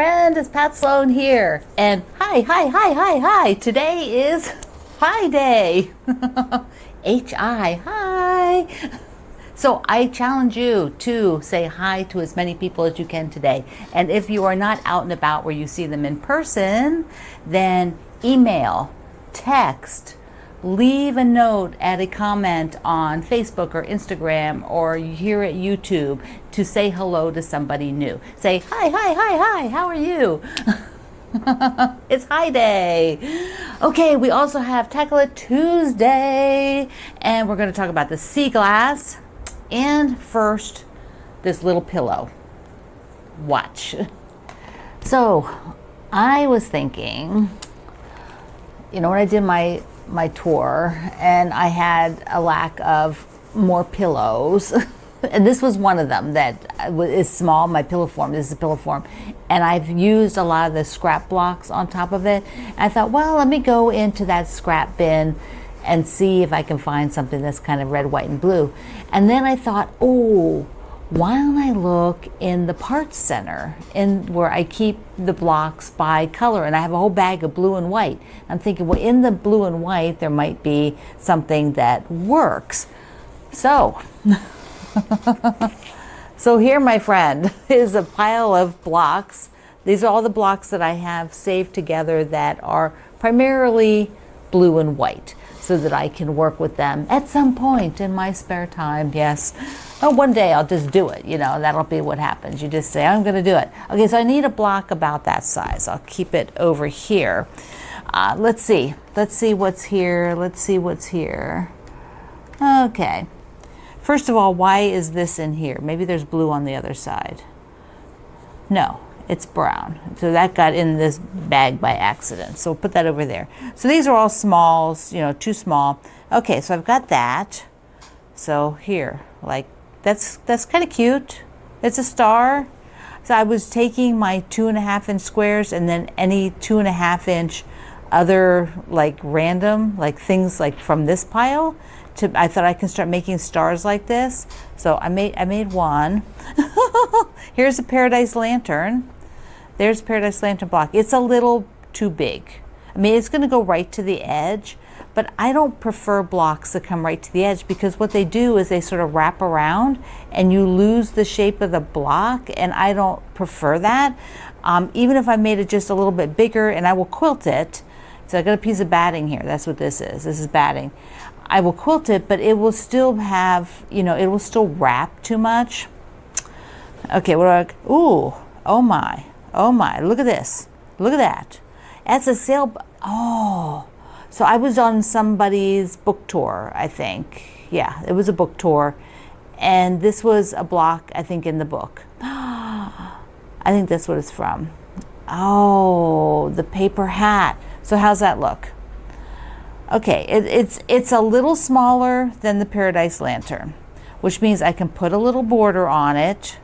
friend, it's Pat Sloan here. And hi. Today is Hi Day. H-I, hi. So I challenge you to say hi to as many people as you can today. And if you are not out and about where you see them in person, then email, text, leave a note, add a comment on Facebook or Instagram or here at YouTube to say hello to somebody new. Say, hi, how are you? It's Hi Day. Okay, we also have Tackle It Tuesday, and we're going to talk about the Seaglass, and first, this little pillow. Watch. So, I was thinking, you know, when I did my tour and I had a lack of more pillows and this was one of them that is small, my pillow form. This is a pillow form, and I've used a lot of the scrap blocks on top of it. I thought, well, let me go into that scrap bin and see if I can find something that's kind of red, white, and blue. And then I thought, oh, why don't I look in the parts center, in where I keep the blocks by color, and I have a whole bag of blue and white. I'm thinking, well, in the blue and white there might be something that works. So so here, my friend, is a pile of blocks. These are all the blocks that I have saved together that are primarily blue and white, so that I can work with them at some point in my spare time. Yes. Oh, one day I'll just do it, you know, that'll be what happens. You just say, I'm going to do it. Okay, so I need a block about that size. I'll keep it over here. Let's see what's here. Let's see what's here. Okay. First of all, why is this in here? Maybe there's blue on the other side. No, it's brown. So that got in this bag by accident. So we'll put that over there. So these are all smalls, you know, too small. Okay, so I've got that. So here, like, that's kind of cute. It's a star. So I was taking my 2.5 inch squares and then any 2.5 inch other like random, like things like from this pile. I thought I can start making stars like this. So I made one. Here's a Paradise Lantern. There's a Paradise Lantern block. It's a little too big. I mean, it's going to go right to the edge, but I don't prefer blocks that come right to the edge, because what they do is they sort of wrap around and you lose the shape of the block, and I don't prefer that. Even if I made it just a little bit bigger, and I will quilt it. So I got a piece of batting here. That's what this is. This is batting. I will quilt it, but it will still have, you know, it will still wrap too much. Okay, what do I, ooh, oh my, look at this. Look at that. That's a sale, oh. So I was on somebody's book tour, I think. Yeah, it was a book tour. And this was a block, I think, in the book. I think that's what it's from. Oh, the paper hat. So how's that look? Okay, it's a little smaller than the Paradise Lantern, which means I can put a little border on it.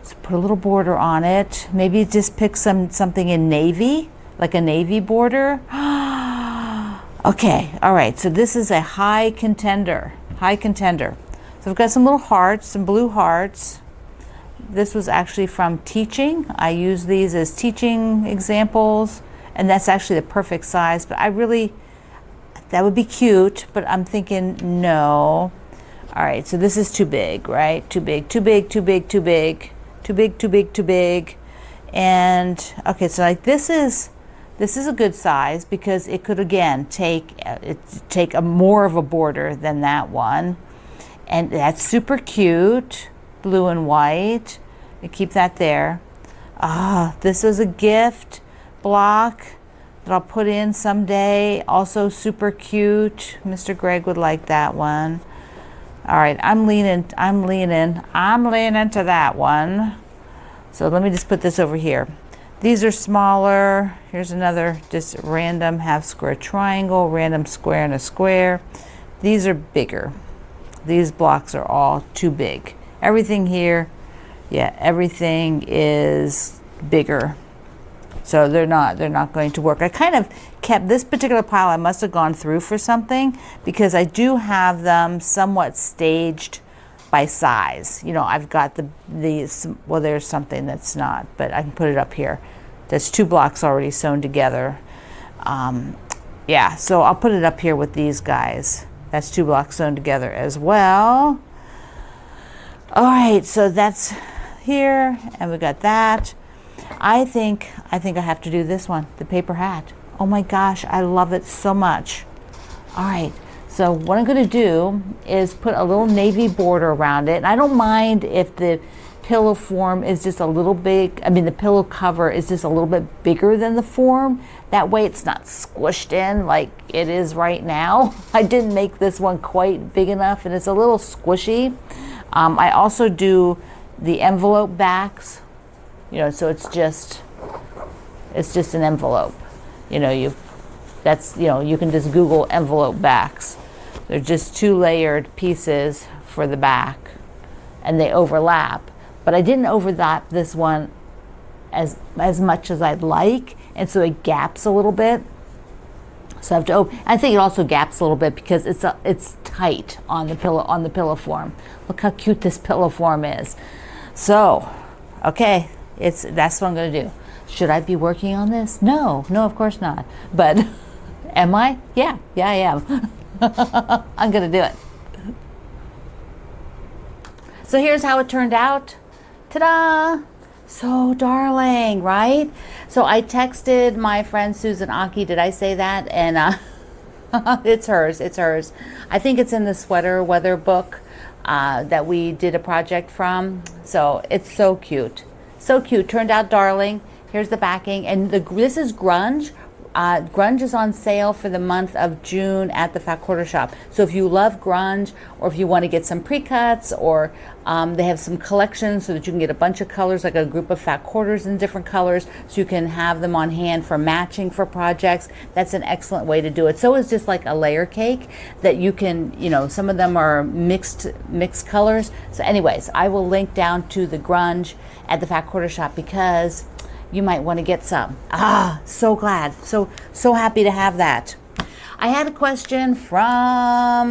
So put a little border on it. Maybe just pick something in navy, like a navy border. Okay, all right, so this is a high contender. So I've got some little hearts, some blue hearts. This was actually from teaching. I use these as teaching examples, and that's actually the perfect size, but that would be cute, but I'm thinking no. All right, so this is too big, right? Too big. And okay, so like this is a good size, because it could again take a more of a border than that one, and that's super cute, blue and white. I keep that there. This is a gift block that I'll put in someday. Also super cute. Mr. Greg would like that one. All right, I'm leaning to that one. So let me just put this over here. These are smaller. Here's another just random half square triangle, random square and a square. These are bigger. These blocks are all too big. Everything here, yeah, everything is bigger. So they're not going to work. I kind of kept this particular pile, I must have gone through for something, because I do have them somewhat staged by size. You know, I've got these, well, there's something that's not, but I can put it up here. There's 2 blocks already sewn together. Yeah, so I'll put it up here with these guys. That's 2 blocks sewn together as well. All right, so that's here, and we got that. I think I have to do this one, the paper hat. Oh my gosh, I love it so much. All right, so what I'm gonna do is put a little navy border around it. And I don't mind if the pillow form is just a little big, I mean the pillow cover is just a little bit bigger than the form. That way it's not squished in like it is right now. I didn't make this one quite big enough and it's a little squishy. I also do the envelope backs, you know, so it's just an envelope. You know, you can just Google envelope backs. They're just 2 layered pieces for the back and they overlap. But I didn't overlap this one as much as I'd like, and so it gaps a little bit. So I have to open. I think it also gaps a little bit because it's tight on the pillow form. Look how cute this pillow form is. So, okay, that's what I'm going to do. Should I be working on this? No, of course not. But am I? Yeah, I am. I'm going to do it. So here's how it turned out. Ta-da! So darling, right? So I texted my friend Susan Aki. Did I say that? And it's hers. I think it's in the sweater weather book that we did a project from. So it's so cute. So cute. Turned out darling. Here's the backing. And this is grunge. Grunge is on sale for the month of June at the Fat Quarter Shop. So if you love grunge, or if you want to get some pre-cuts, or they have some collections so that you can get a bunch of colors, like a group of fat quarters in different colors, so you can have them on hand for matching for projects. That's an excellent way to do it. So it's just like a layer cake that you can, you know, some of them are mixed colors. So anyways, I will link down to the grunge at the Fat Quarter Shop because you might want to get some. So glad. So happy to have that. I had a question from,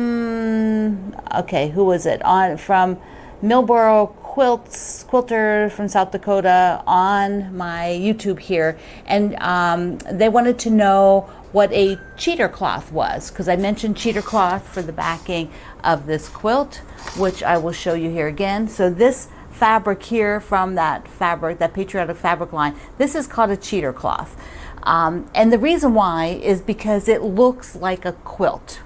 okay, who was it? From Millboro Quilter from South Dakota on my YouTube here. And they wanted to know what a cheater cloth was, because I mentioned cheater cloth for the backing of this quilt, which I will show you here again. So this fabric here from that patriotic fabric line, this is called a cheater cloth. And the reason why is because it looks like a quilt.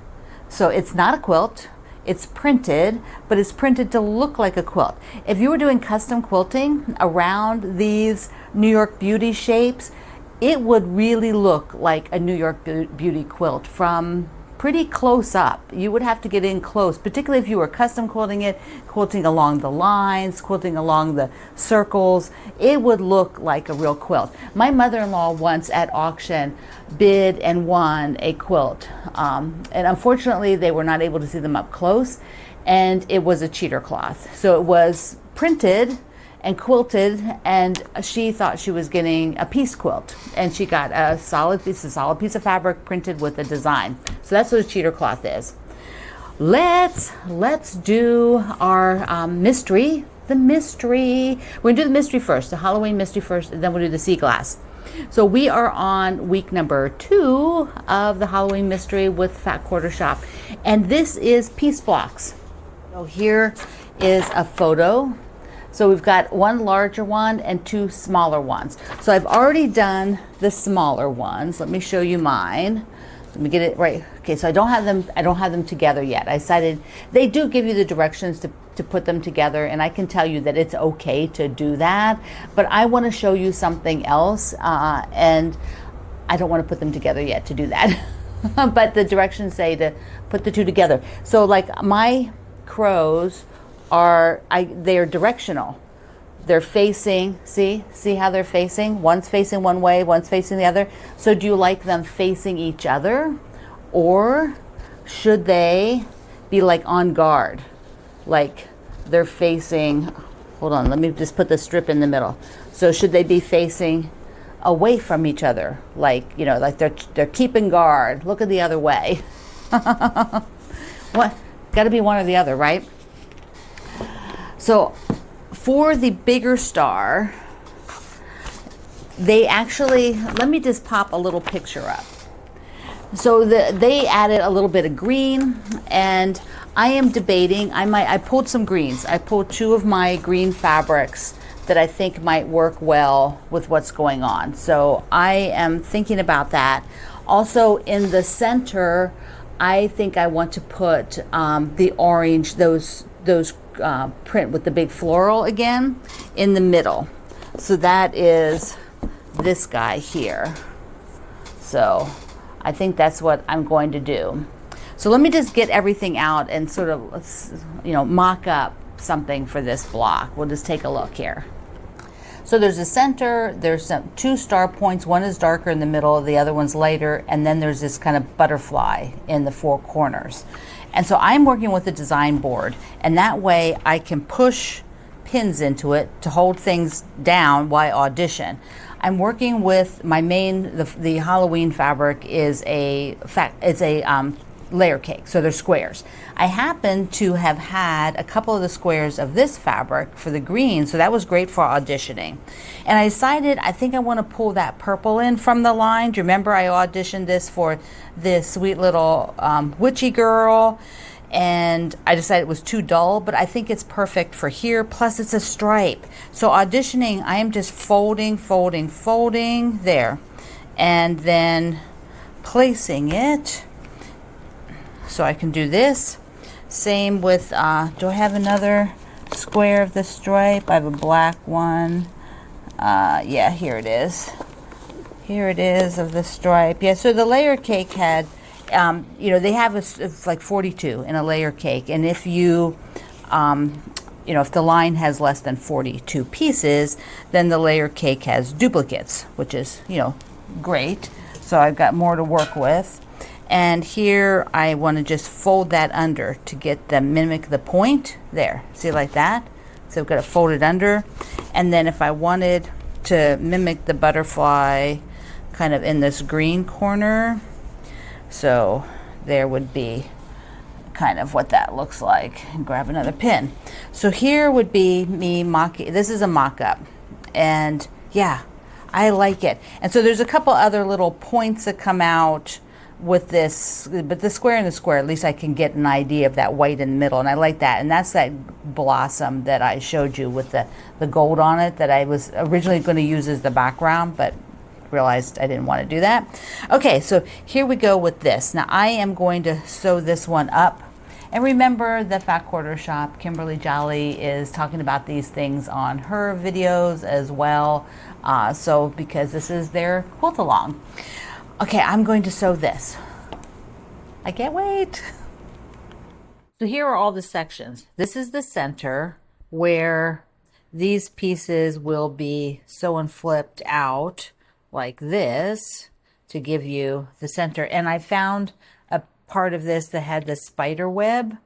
So it's not a quilt, it's printed, but it's printed to look like a quilt. If you were doing custom quilting around these New York Beauty shapes, it would really look like a New York Beauty quilt from pretty close up. You would have to get in close, particularly if you were custom quilting it, quilting along the lines, quilting along the circles. It would look like a real quilt. My mother-in-law once at auction bid and won a quilt. And unfortunately, they were not able to see them up close. And it was a cheater cloth. So it was printed and quilted, and she thought she was getting a piece quilt, and she got a solid piece of fabric printed with a design. So that's what a cheater cloth is. Let's do our mystery. The mystery. We're gonna do the mystery first, the Halloween mystery first, and then we'll do the Seaglass. So we are on week number 2 of the Halloween mystery with Fat Quarter Shop, and this is piece blocks. So here is a photo. So we've got one larger one and 2 smaller ones. So I've already done the smaller ones. Let me show you mine. Let me get it right. Okay, so I don't have them together yet. I decided they do give you the directions to put them together, and I can tell you that it's okay to do that. But I want to show you something else, and I don't want to put them together yet to do that. But the directions say to put the 2 together. So like my crows they're directional. They're facing, see how they're facing? One's facing one way, one's facing the other. So do you like them facing each other? Or should they be like on guard? Like they're facing, hold on, let me just put the strip in the middle. So should they be facing away from each other? Like, you know, like they're keeping guard, looking the other way. What? Gotta be one or the other, right? So for the bigger star, they actually, let me just pop a little picture up. So they added a little bit of green, and I am debating, I pulled some greens. I pulled 2 of my green fabrics that I think might work well with what's going on. So I am thinking about that. Also in the center, I think I want to put the orange, those print with the big floral again, in the middle. So that is this guy here. So I think that's what I'm going to do. So let me just get everything out and sort of, you know, mock up something for this block. We'll just take a look here. So there's a center, there's 2 star points. One is darker in the middle, the other one's lighter, and then there's this kind of butterfly in the 4 corners. And so I'm working with a design board, and that way I can push pins into it to hold things down while I audition. I'm working with my main, the Halloween fabric is a layer cake, so they're squares. I happen to have had a couple of the squares of this fabric for the green, so that was great for auditioning. And I decided I think I want to pull that purple in from the line. Do you remember I auditioned this for this sweet little witchy girl, and I decided it was too dull, but I think it's perfect for here, plus it's a stripe. So auditioning, I am just folding there, and then placing it. So I can do this. Same with, do I have another square of the stripe? I have a black one. Yeah, here it is. Here it is of the stripe. Yeah, so the layer cake had, you know, they have like 42 in a layer cake. And if you, you know, if the line has less than 42 pieces, then the layer cake has duplicates, which is, you know, great. So I've got more to work with. And here I want to just fold that under to get the mimic the point there. See, like that? So I've got to fold it under. And then if I wanted to mimic the butterfly kind of in this green corner, so there would be kind of what that looks like. And grab another pin. So here would be me mocking. This is a mock-up. And yeah, I like it. And so there's a couple other little points that come out with this, but the square and the square, at least I can get an idea of that white in the middle, and I like that. And that's that blossom that I showed you with the gold on it that I was originally going to use as the background, but realized I didn't want to do that. Okay, so here we go with this. Now I am going to sew this one up. And remember, the Fat Quarter Shop, Kimberly Jolly is talking about these things on her videos as well. So because this is their quilt along. Okay, I'm going to sew this. I can't wait. So here are all the sections. This is the center where these pieces will be sewn flipped out like this to give you the center. And I found a part of this that had the spider web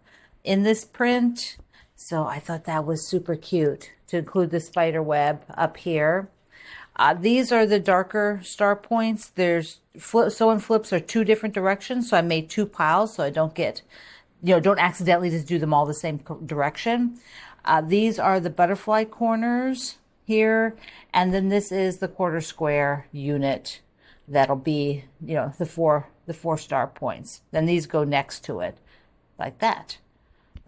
in this print. So I thought that was super cute to include the spider web up here. These are the darker star points. There's sew and flips are 2 different directions. So I made 2 piles so I don't get, you know, don't accidentally just do them all the same direction. These are the butterfly corners here. And then this is the quarter square unit. That'll be, you know, the four star points. Then these go next to it like that.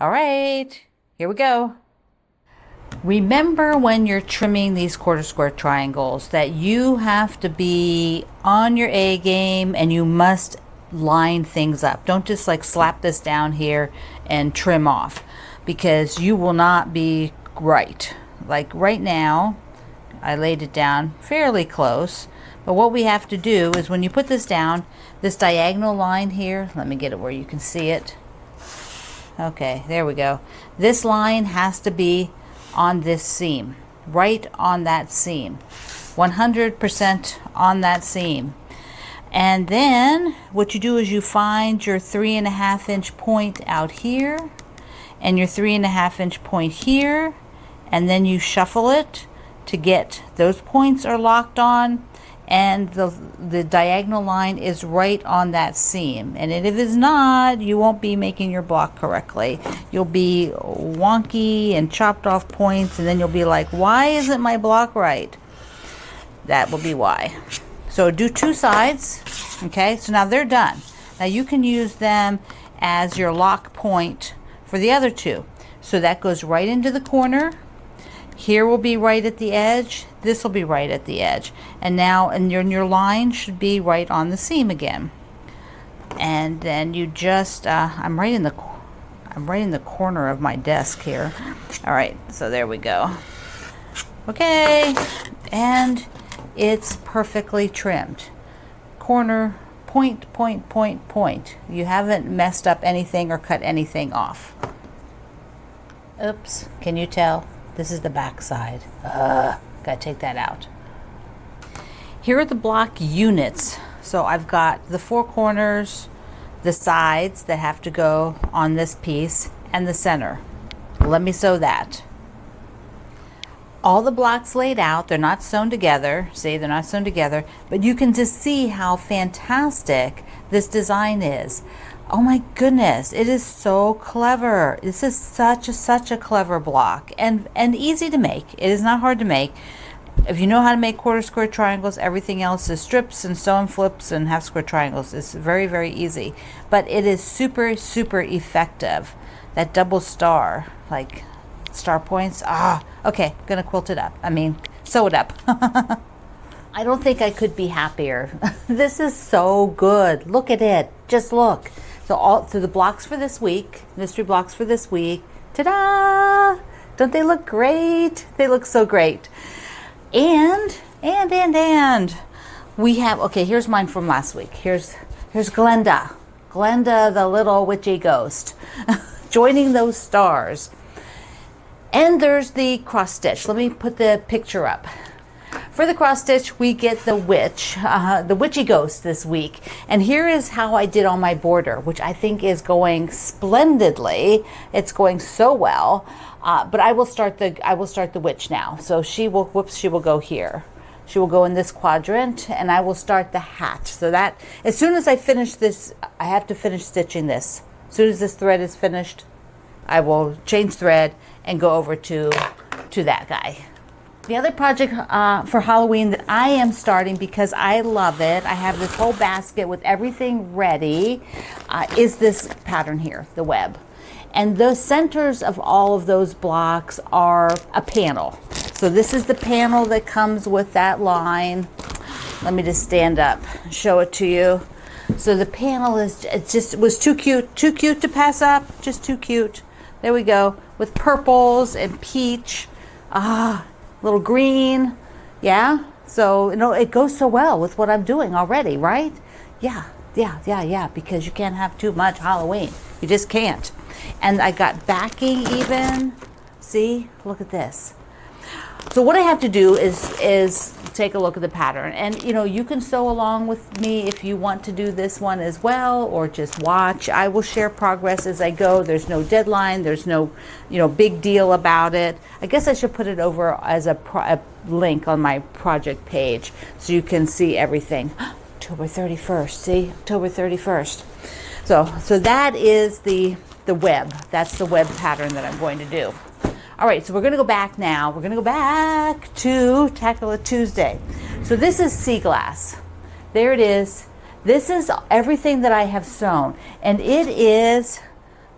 All right, here we go. Remember when you're trimming these quarter square triangles that you have to be on your A game and you must line things up. Don't just like slap this down here and trim off, because you will not be right. Like right now, I laid it down fairly close, but what we have to do is when you put this down, this diagonal line here, let me get it where you can see it. Okay, there we go. This line has to be on this seam, right on that seam, 100% on that seam. And then what you do is you find your 3.5 inch point out here and your 3.5 inch point here, and then you shuffle it to get those points are locked on. and the diagonal line is right on that seam. And if it's not, you won't be making your block correctly. You'll be wonky and chopped off points, and then you'll be like, why isn't my block right? That will be why. So do 2 sides, okay? So now they're done. Now you can use them as your lock point for the other 2. So that goes right into the corner. Here will be right at the edge. This will be right at the edge. And now your line should be right on the seam again. And then you just, I'm right in the corner of my desk here. All right, so there we go. Okay, and it's perfectly trimmed. Corner, point, point, point, point. You haven't messed up anything or cut anything off. Oops, can you tell? This is the back side. Gotta take that out. Here are the block units. So I've got the 4 corners, the sides that have to go on this piece, and the center. Let me sew that. All the blocks laid out, they're not sewn together. See, they're not sewn together, but you can just see how fantastic this design is. Oh my goodness, it is so clever. This is such a clever block, and easy to make. It is not hard to make. If you know how to make quarter square triangles, everything else is strips and sew and flips and half square triangles. It's very, very easy, but it is super effective. That double star, like star points. Okay, gonna quilt it up. I mean, sew it up. I don't think I could be happier. This is so good. Look at it. Just look. So the blocks for this week, mystery blocks for this week. Ta-da! Don't they look great? They look so great. And we have, okay, here's mine from last week. Here's Glenda. Glenda, the little witchy ghost, joining those stars. And there's the cross stitch. Let me put the picture up. For the cross stitch, we get the witch, the witchy ghost this week. And here is how I did on my border, which I think is going splendidly. It's going so well. But I will start the witch now. So she will go here. She will go in this quadrant, and I will start the hat. So that as soon as I finish this, I have to finish stitching this. As soon as this thread is finished, I will change thread and go over to that guy. The other project for Halloween that I am starting because I love it, I have this whole basket with everything ready, is this pattern here, the web. And the centers of all of those blocks are a panel. So this is the panel that comes with that line. Let me just stand up, show it to you. So the panel is, it was too cute to pass up, just too cute. There we go, with purples and peach. Little green, yeah. So it goes so well with what I'm doing already, right? Yeah. Because you can't have too much Halloween. You just can't. And I got backing even. See, look at this. So what I have to do is take a look at the pattern, and you can sew along with me if you want to do this one as well, or just watch. I will share progress as I go. There's no deadline. There's no big deal about it. I guess I should put it over as a link on my project page so you can see everything. October 31st. See, October 31st. So that is the web. That's the web pattern that I'm going to do. All right, so we're going to go back now. We're going to go back to Tackle It Tuesday. So this is Seaglass. There it is. This is everything that I have sewn. And it is,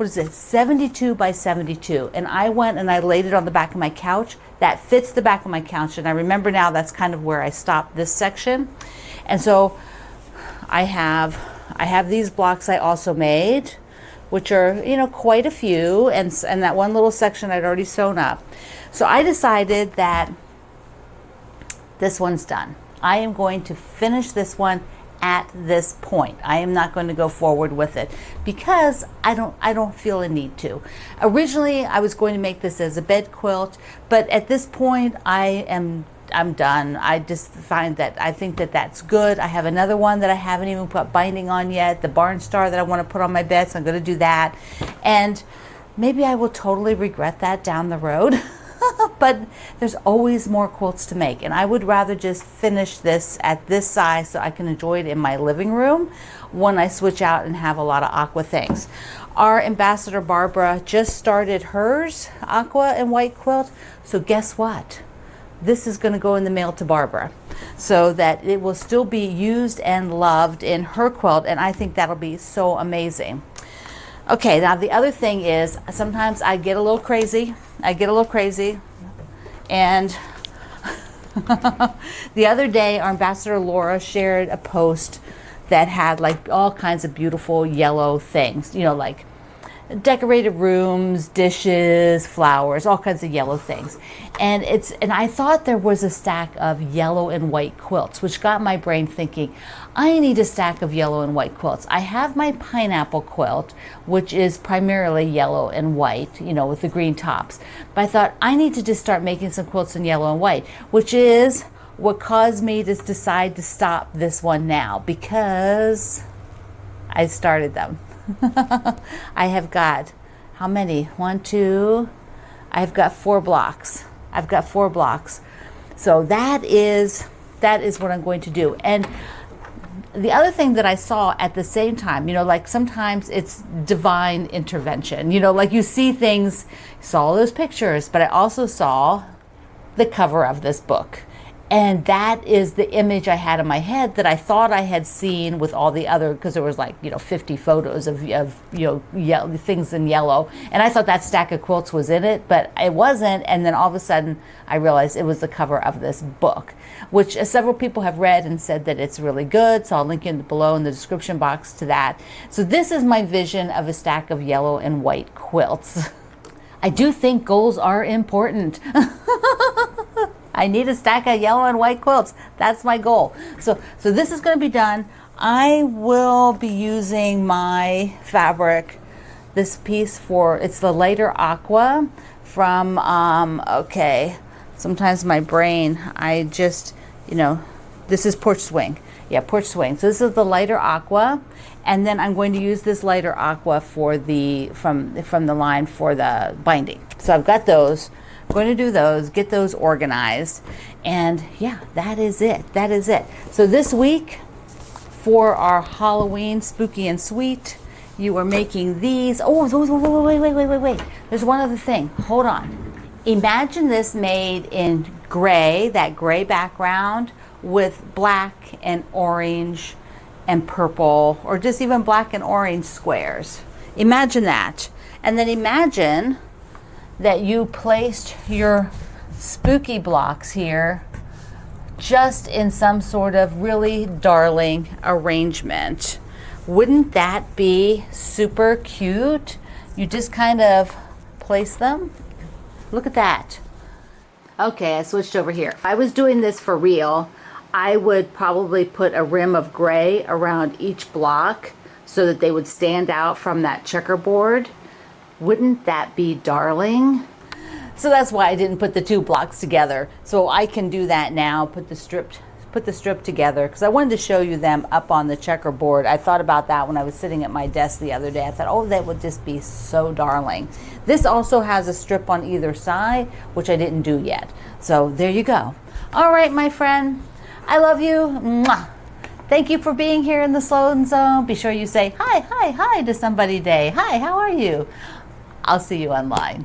72 by 72. And I went and I laid it on the back of my couch. That fits the back of my couch. And I remember now that's kind of where I stopped this section. And so I have these blocks I also made, which are, quite a few, and that one little section I'd already sewn up. So I decided that this one's done. I am going to finish this one at this point. I am not going to go forward with it because I don't feel a need to. Originally, I was going to make this as a bed quilt, but at this point, I'm done. I just find that I think that that's good. I have another one that I haven't even put binding on yet, the barn star that I want to put on my bed, so I'm going to do that. And maybe I will totally regret that down the road. but there's always more quilts to make, and I would rather just finish this at this size so I can enjoy it in my living room when I switch out and have a lot of aqua things. Our ambassador Barbara just started hers aqua and white quilt, so guess what? This is going to go in the mail to Barbara so that it will still be used and loved in her quilt, and I think that'll be so amazing. Okay, now the other thing is sometimes I get a little crazy. And the other day our ambassador Laura shared a post that had like all kinds of beautiful yellow things, you know, like decorated rooms, dishes, flowers, all kinds of yellow things. And I thought there was a stack of yellow and white quilts, which got my brain thinking, I need a stack of yellow and white quilts. I have my pineapple quilt, which is primarily yellow and white, you know, with the green tops. But I thought I need to just start making some quilts in yellow and white, which is what caused me to decide to stop this one now, because I started them. I have got, how many? 1, 2, I've got 4 blocks. I've got 4 blocks. So that is what I'm going to do. And the other thing that I saw at the same time, you know, like sometimes it's divine intervention, you know, like you see things, saw those pictures, but I also saw the cover of this book. And that is the image I had in my head that I thought I had seen with all the other, because there was like, you know, 50 photos of you know, yellow, things in yellow. And I thought that stack of quilts was in it, but it wasn't. And then all of a sudden I realized it was the cover of this book, which several people have read and said that it's really good. So I'll link in below in the description box to that. So this is my vision of a stack of yellow and white quilts. I do think goals are important. I need a stack of yellow and white quilts. That's my goal. So this is going to be done. I will be using my fabric, this piece it's the lighter aqua from, okay, sometimes my brain, I just, you know, this is Porch Swing. Yeah, Porch Swing. So this is the lighter aqua. And then I'm going to use this lighter aqua for from the line for the binding. So I've got those. I'm going to do those, get those organized, and yeah, that is it. That is it. So this week for our Halloween Spooky and Sweet, you are making these. Oh, those, wait. There's one other thing. Hold on. Imagine this made in gray, that gray background with black and orange and purple, or just even black and orange squares. Imagine that. And then imagine that you placed your spooky blocks here just in some sort of really darling arrangement. Wouldn't that be super cute? You just kind of place them. Look at that. Okay, I switched over here. If I was doing this for real, I would probably put a rim of gray around each block so that they would stand out from that checkerboard. Wouldn't that be darling? So that's why I didn't put the 2 blocks together. So I can do that now, put the strip together, because I wanted to show you them up on the checkerboard. I thought about that when I was sitting at my desk the other day. I thought, oh, that would just be so darling. This also has a strip on either side, which I didn't do yet. So there you go. All right, my friend, I love you. Mwah. Thank you for being here in the Sloan Zone. Be sure you say hi to somebody today. Hi, how are you? I'll see you online.